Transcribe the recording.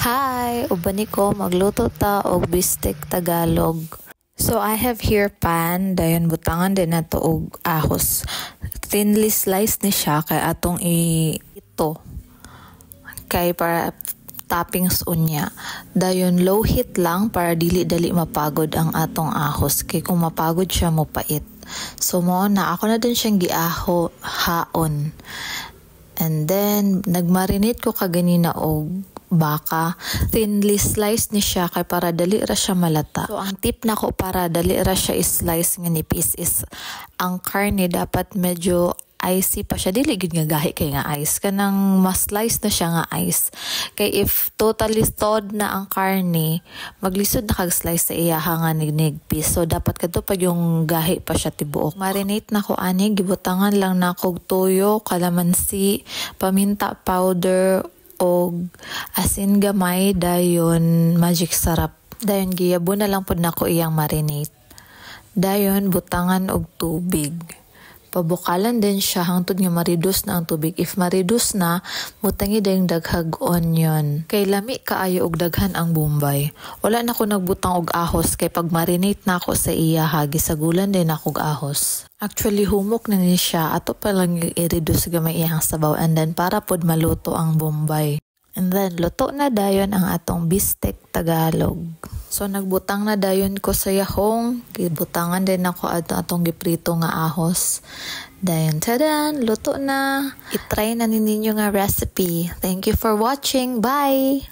Hi! Ubani ko magluto ta og bistek Tagalog. So I have here pan, dayon butangan din nato og ahos. Thinly slice ni siya kay atong ito. Kay para toppings unya. Dayon low heat lang para dili-dali mapagod ang atong ahos. Kay kung mapagod siya mo pait. So mo na ako na din siyang giaho haon. And then nagmarinate ko kaganina og baka. Thinly slice ni siya kay para dali ra siya malata. So ang tip na ko para dali ra siya i-slice nga nipis is ang karne dapat medyo icy pa siya, dili gid nga gahi kay nga ice kanang mas-slice na siya nga ice. Kay if totally thawed na ang karne, maglisod na kag-slice sa iya nga nigpis. So dapat kadto pag yung gahi pa siya tibuok. Marinate na ko ani, gibutangan lang na kog toyo, kalamansi, paminta powder og asin gamay, dayon magic sarap. Dayon giyabo na lang pud nako iyang marinate. Dayon butangan og tubig. Pabukalan din siya hangtod nga ma-reduce na ang tubig. If ma-reduce na, butangi dayong daghag onion. Kay lami kaayo og daghan ang bombay. Wala na ko nagbutang og ahos kay pag marinate na ako sa iya gisagulan din ako og ahos. Actually humok na ni siya, ato pa lang i-reduce gamay iyang sabaw and then para pod maluto ang bombay. And then luto na dayon ang atong bistek Tagalog. So nagbutang na dayon ko sa yahong, gibutangan din ako atong giprito nga ahos. Dayon tadan, luto na. I-try na ninyo nga recipe. Thank you for watching. Bye!